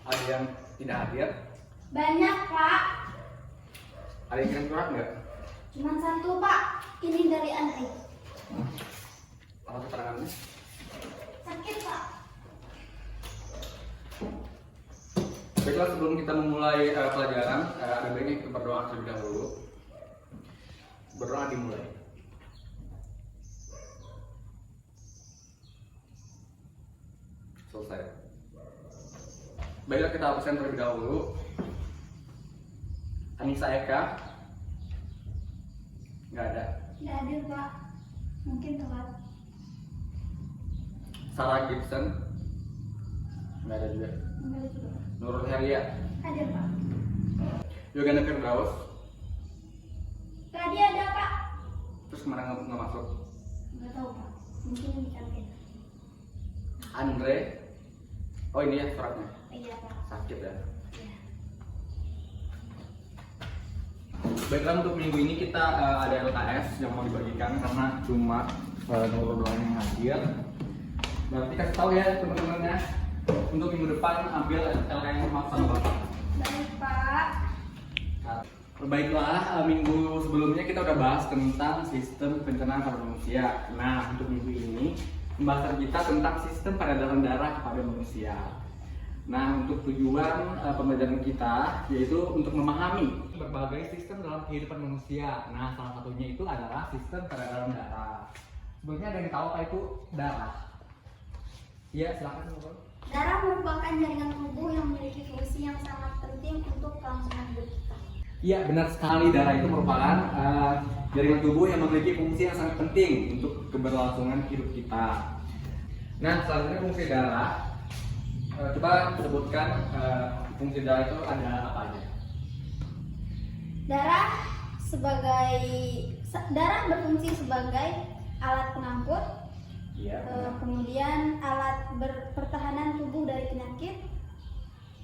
Ada yang tidak hadir? Banyak, Pak. Ada yang kirim surat nggak? Cuma satu, Pak. Ini dari Andri. Apa keterangannya? Sakit, Pak. Baiklah, sebelum kita memulai pelajaran, ada baiknya kita berdoa terlebih dahulu. Berdoa dimulai. Selesai. Baiklah, kita absen terlebih dahulu. Anissa Eka? Nggak ada. Nggak hadir, Pak. Mungkin telat. Sarah Gibson? Nggak ada juga. Nggak ada juga. Nurul Heria? Hadir, Pak. Yogana Firdaus? Tadi ada, Pak. Terus kemana nggak masuk? Nggak tahu, Pak. Mungkin di kantin. Andre? Oh, ini ya suratnya. Iya, Pak. Sakit ya. Iya. Baiklah, untuk minggu ini kita ada LKS yang mau dibagikan karena cuma Nurul doang yang hadir. Berarti kasih tahu ya teman-temannya untuk minggu depan ambil LKS sama Bapak. Baik, Pak. Baiklah, minggu sebelumnya kita udah bahas tentang sistem pencernaan pada manusia. Nah, untuk minggu ini pembahasan kita tentang sistem peredaran darah pada manusia. Nah, untuk tujuan pembelajaran kita yaitu untuk memahami berbagai sistem dalam kehidupan manusia. Nah, salah satunya itu adalah sistem peredaran darah. Sebelumnya ada yang tahu apa itu darah? Iya, silakan Bapak. Darah merupakan jaringan tubuh yang memiliki fungsi yang sangat penting untuk kelangsungan hidup kita. Iya, benar sekali. Darah itu merupakan jaringan tubuh yang memiliki fungsi yang sangat penting untuk keberlangsungan hidup kita. Nah, selanjutnya fungsi darah. Coba sebutkan fungsi darah itu ada apa aja? Darah berfungsi sebagai alat pengangkut, Iya. kemudian alat pertahanan tubuh dari penyakit,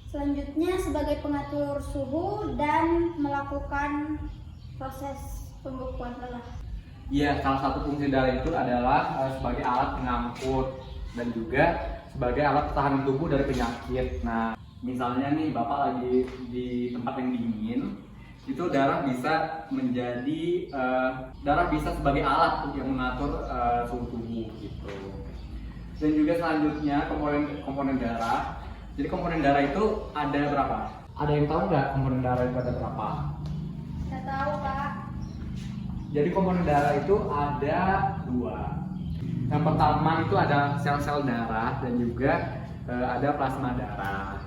selanjutnya sebagai pengatur suhu dan melakukan proses pembekuan lelah. Iya, salah satu fungsi darah itu adalah sebagai alat pengangkut dan juga sebagai alat pertahanan tubuh dari penyakit. Nah, misalnya nih Bapak lagi di tempat yang dingin, itu darah bisa sebagai alat yang mengatur suhu tubuh gitu. Dan juga selanjutnya komponen darah. Jadi komponen darah itu ada berapa? Ada yang tahu nggak komponen darah itu ada berapa? Saya tahu, Pak. Jadi komponen darah itu ada dua. Yang pertama itu ada sel-sel darah dan juga ada plasma darah.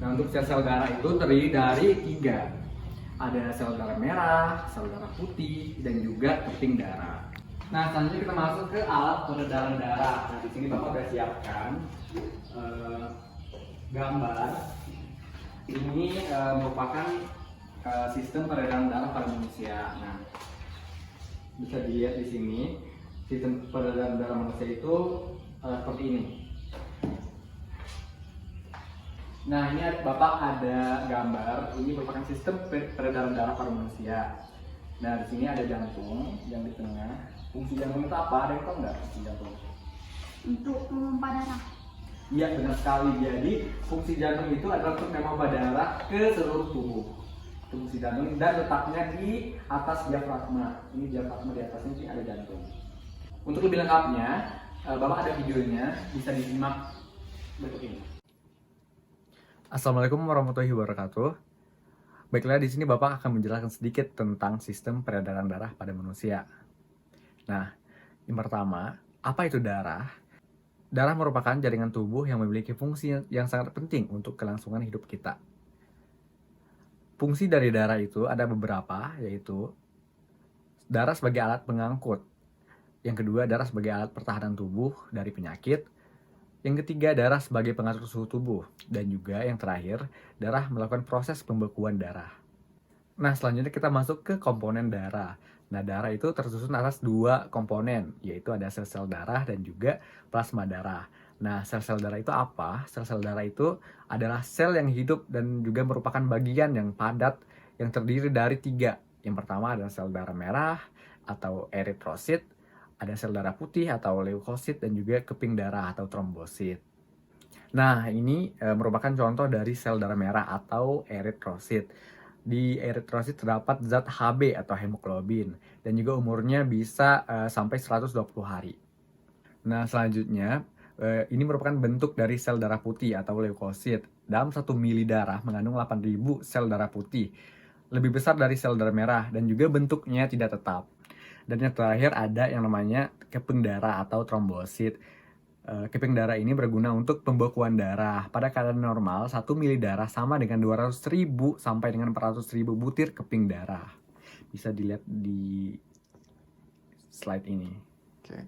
Nah, untuk sel-sel darah itu terdiri dari tiga. Ada sel darah merah, sel darah putih, dan juga keping darah. Nah, selanjutnya kita masuk ke alat peredaran darah. Nah, di sini Bapak sudah siapkan gambar. Ini merupakan sistem peredaran darah pada manusia. Nah, bisa dilihat di sini sistem peredaran darah manusia itu seperti ini. Nah, ini Bapak ada gambar. Ini merupakan sistem peredaran darah pada manusia. Nah, di sini ada jantung yang di tengah. Fungsi jantung itu apa? Ada yang tahu nggak fungsi jantung? Untuk memompa darah. Iya, benar sekali. Jadi fungsi jantung itu adalah untuk memompa darah ke seluruh tubuh. Fungsi jantung dan letaknya di atas diafragma. Ini diafragma, di atasnya ini ada jantung. Untuk lebih lengkapnya, Bapak ada videonya, bisa disimak berikut ini. Assalamualaikum warahmatullahi wabarakatuh. Baiklah, di sini Bapak akan menjelaskan sedikit tentang sistem peredaran darah pada manusia. Nah, yang pertama, apa itu darah? Darah merupakan jaringan tubuh yang memiliki fungsi yang sangat penting untuk kelangsungan hidup kita. Fungsi dari darah itu ada beberapa, yaitu darah sebagai alat pengangkut. Yang kedua, darah sebagai alat pertahanan tubuh dari penyakit. Yang ketiga, darah sebagai pengatur suhu tubuh. Dan juga yang terakhir, darah melakukan proses pembekuan darah. Nah, selanjutnya kita masuk ke komponen darah. Nah, darah itu tersusun atas dua komponen, yaitu ada sel-sel darah dan juga plasma darah. Nah, sel-sel darah itu apa? Sel-sel darah itu adalah sel yang hidup dan juga merupakan bagian yang padat yang terdiri dari tiga. Yang pertama adalah sel darah merah atau eritrosit, ada sel darah putih atau leukosit, dan juga keping darah atau trombosit. Nah, ini merupakan contoh dari sel darah merah atau eritrosit. Di eritrosit terdapat zat Hb atau hemoglobin dan juga umurnya bisa sampai 120 hari. Nah, selanjutnya ini merupakan bentuk dari sel darah putih atau leukosit. Dalam 1 mili darah mengandung 8.000 sel darah putih. Lebih besar dari sel darah merah dan juga bentuknya tidak tetap. Dan yang terakhir ada yang namanya keping darah atau trombosit. Keping darah ini berguna untuk pembekuan darah. Pada keadaan normal, 1 mili darah sama dengan 200.000 sampai dengan 400.000 butir keping darah. Bisa dilihat di slide ini. Oke.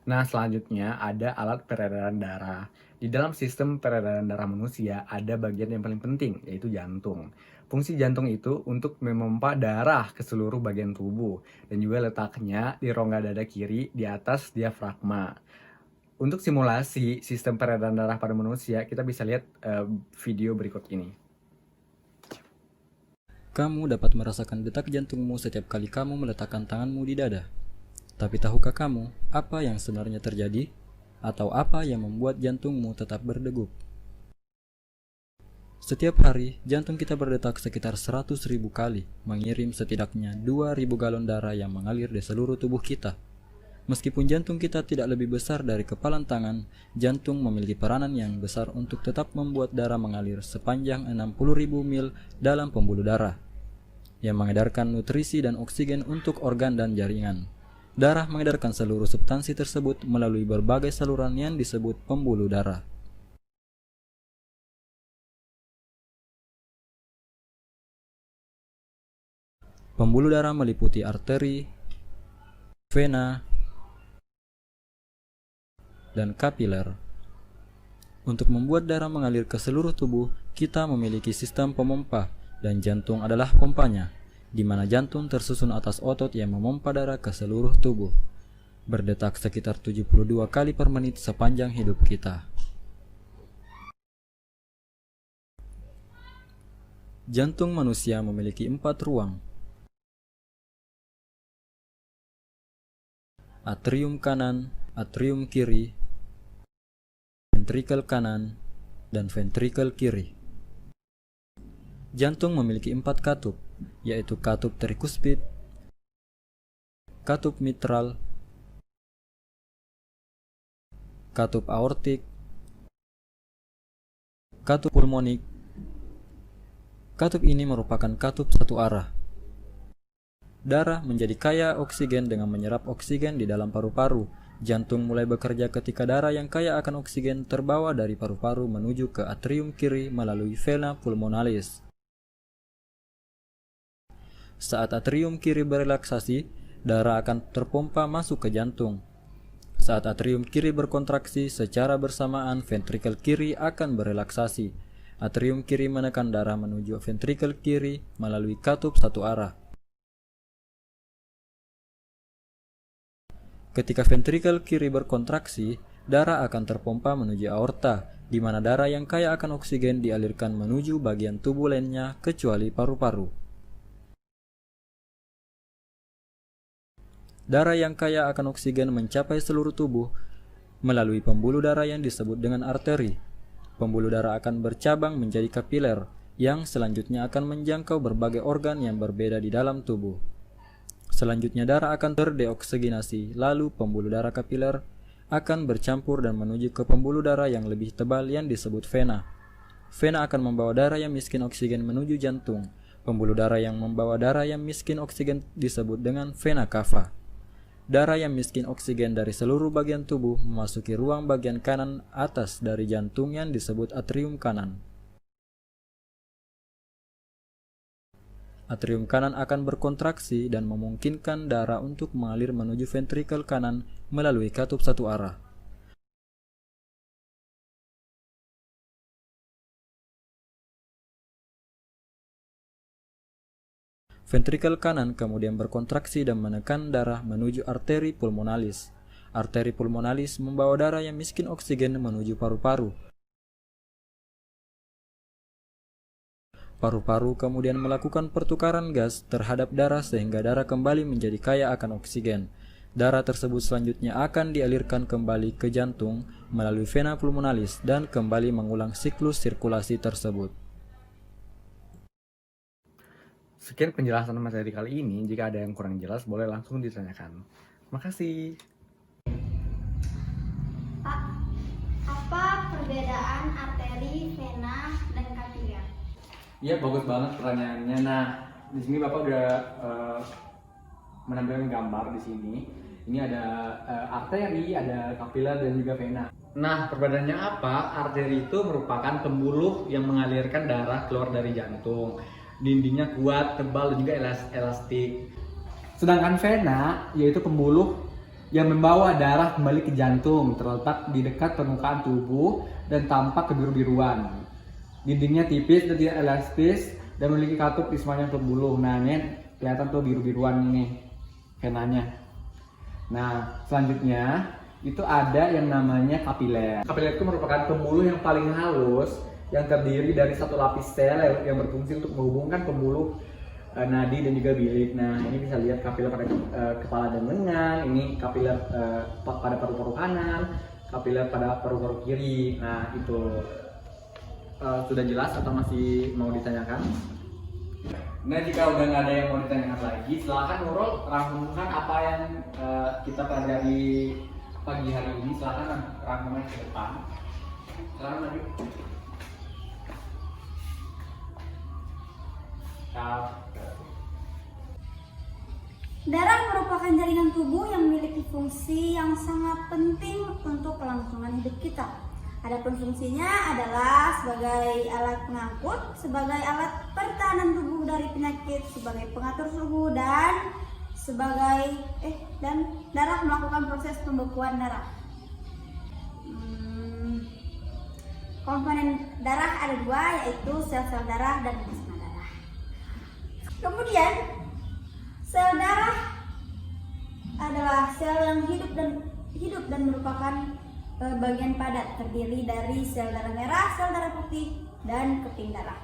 Nah, selanjutnya ada alat peredaran darah. Di dalam sistem peredaran darah manusia ada bagian yang paling penting, yaitu jantung. Fungsi jantung itu untuk memompa darah ke seluruh bagian tubuh dan juga letaknya di rongga dada kiri di atas diafragma. Untuk simulasi sistem peredaran darah pada manusia, kita bisa lihat video berikut ini. Kamu dapat merasakan detak jantungmu setiap kali kamu meletakkan tanganmu di dada. Tapi tahukah kamu apa yang sebenarnya terjadi? Atau apa yang membuat jantungmu tetap berdegup? Setiap hari, jantung kita berdetak sekitar 100.000 kali, mengirim setidaknya 2.000 galon darah yang mengalir di seluruh tubuh kita. Meskipun jantung kita tidak lebih besar dari kepalan tangan, jantung memiliki peranan yang besar untuk tetap membuat darah mengalir sepanjang 60.000 mil dalam pembuluh darah, yang mengedarkan nutrisi dan oksigen untuk organ dan jaringan. Darah mengedarkan seluruh substansi tersebut melalui berbagai saluran yang disebut pembuluh darah. Pembuluh darah meliputi arteri, vena, dan kapiler. Untuk membuat darah mengalir ke seluruh tubuh, kita memiliki sistem pemompa, dan jantung adalah pompanya, di mana jantung tersusun atas otot yang memompa darah ke seluruh tubuh, berdetak sekitar 72 kali per menit sepanjang hidup kita. Jantung manusia memiliki 4 ruang: atrium kanan, atrium kiri, ventrikel kanan, dan ventrikel kiri. Jantung memiliki 4 katup, yaitu katup trikuspid, katup mitral, katup aortik, katup pulmonik. Katup ini merupakan katup satu arah. Darah menjadi kaya oksigen dengan menyerap oksigen di dalam paru-paru. Jantung mulai bekerja ketika darah yang kaya akan oksigen terbawa dari paru-paru menuju ke atrium kiri melalui vena pulmonalis. Saat atrium kiri berelaksasi, darah akan terpompa masuk ke jantung. Saat atrium kiri berkontraksi, secara bersamaan ventrikel kiri akan berelaksasi. Atrium kiri menekan darah menuju ventrikel kiri melalui katup satu arah. Ketika ventrikel kiri berkontraksi, darah akan terpompa menuju aorta, di mana darah yang kaya akan oksigen dialirkan menuju bagian tubuh lainnya kecuali paru-paru. Darah yang kaya akan oksigen mencapai seluruh tubuh melalui pembuluh darah yang disebut dengan arteri. Pembuluh darah akan bercabang menjadi kapiler, yang selanjutnya akan menjangkau berbagai organ yang berbeda di dalam tubuh. Selanjutnya darah akan terdeoksigenasi, lalu pembuluh darah kapiler akan bercampur dan menuju ke pembuluh darah yang lebih tebal yang disebut vena. Vena akan membawa darah yang miskin oksigen menuju jantung. Pembuluh darah yang membawa darah yang miskin oksigen disebut dengan vena cava. Darah yang miskin oksigen dari seluruh bagian tubuh memasuki ruang bagian kanan atas dari jantung yang disebut atrium kanan. Atrium kanan akan berkontraksi dan memungkinkan darah untuk mengalir menuju ventrikel kanan melalui katup satu arah. Ventrikel kanan kemudian berkontraksi dan menekan darah menuju arteri pulmonalis. Arteri pulmonalis membawa darah yang miskin oksigen menuju paru-paru. Paru-paru kemudian melakukan pertukaran gas terhadap darah sehingga darah kembali menjadi kaya akan oksigen. Darah tersebut selanjutnya akan dialirkan kembali ke jantung melalui vena pulmonalis dan kembali mengulang siklus sirkulasi tersebut. Sekian penjelasan materi kali ini. Jika ada yang kurang jelas, boleh langsung ditanyakan. Terima kasih. Pak, apa perbedaan arteri, vena, dan kapiler? Iya, bagus banget pertanyaannya. Nah, di sini Bapak udah menampilkan gambar di sini. Ini ada arteri, ada kapiler, dan juga vena. Nah, perbedaannya apa? Arteri itu merupakan pembuluh yang mengalirkan darah keluar dari jantung. Dindingnya kuat, tebal, dan juga elastik. Sedangkan vena yaitu pembuluh yang membawa darah kembali ke jantung, terletak di dekat permukaan tubuh dan tampak kebiru-biruan. Dindingnya tipis dan tidak elastis dan memiliki katup di sepanjang pembuluh. Nah, ini kelihatan tuh biru-biruan ini venanya. Nah, selanjutnya itu ada yang namanya kapiler. Kapiler itu merupakan pembuluh yang paling halus yang terdiri dari satu lapis sel yang berfungsi untuk menghubungkan pembuluh nadi dan juga bilik. Nah, ini bisa lihat kapiler pada kepala dan lengan, ini kapiler pada paru-paru kanan, kapiler pada paru-paru kiri. Nah, itu sudah jelas atau masih mau ditanyakan? Nah, jika udah nggak ada yang mau ditanyakan lagi, silakan Nurul rangkumkan apa yang kita pelajari pagi hari ini. Silakan rangkumkan ke depan. Silakan lagi. Darah merupakan jaringan tubuh yang memiliki fungsi yang sangat penting untuk kelangsungan hidup kita. Adapun fungsinya adalah sebagai alat pengangkut, sebagai alat pertahanan tubuh dari penyakit, sebagai pengatur suhu dan dan darah melakukan proses pembekuan darah. Komponen darah ada dua, yaitu sel-sel darah dan plasma darah. Kemudian sel darah adalah sel yang hidup dan merupakan bagian padat, terdiri dari sel darah merah, sel darah putih, dan keping darah.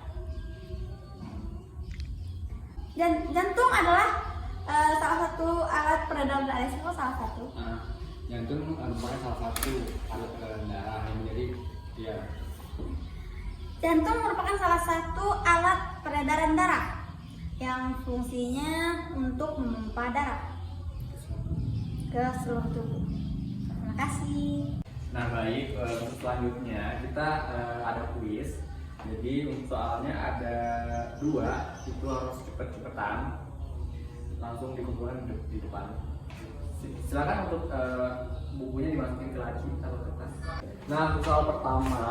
Dan jantung adalah salah satu alat peredam darah. Salah satu. Jantung merupakan salah satu alat peredam darah yang menjadi Jantung merupakan salah satu alat peredaran darah yang fungsinya untuk memompa darah ke seluruh tubuh. Terima kasih. Nah, baik, untuk selanjutnya kita ada kuis. Jadi untuk soalnya ada dua, itu harus cepet-cepetan, langsung dikumpulkan di depan. Silakan untuk bukunya dimasukin ke laci atau kertas. Nah, untuk soal pertama,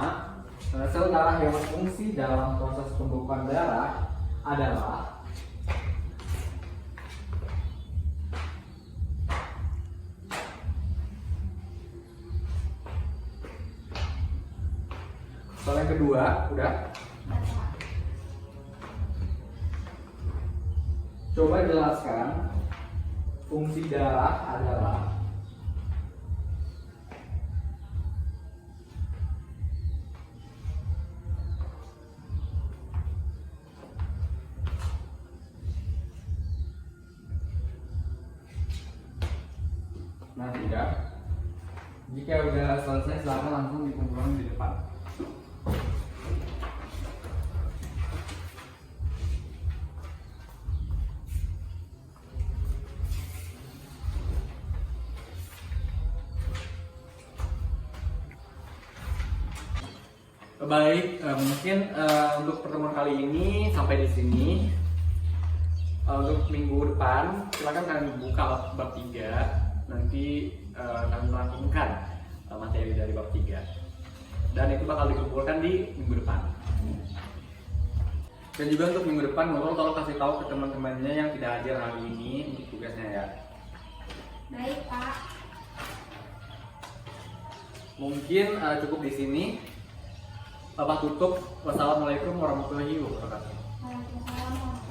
sel darah yang berfungsi dalam proses pembekuan darah adalah soal yang kedua, udah? Coba jelaskan fungsi darah adalah nah, tidak. Jika udah selesai, silakan langsung dikumpulkan di depan. Baik, mungkin untuk pertemuan kali ini sampai di sini. Untuk minggu depan, silakan kalian buka bab 3. Nanti kami melakukan materi dari bab 3. Dan itu bakal dikumpulkan di minggu depan. Dan juga untuk minggu depan, Nurul tolong kasih tahu ke teman-temannya yang tidak hadir hari ini untuk tugasnya ya. Baik, Pak. Mungkin cukup di sini. Bapak tutup. Wassalamualaikum warahmatullahi wabarakatuh. Waalaikumsalam.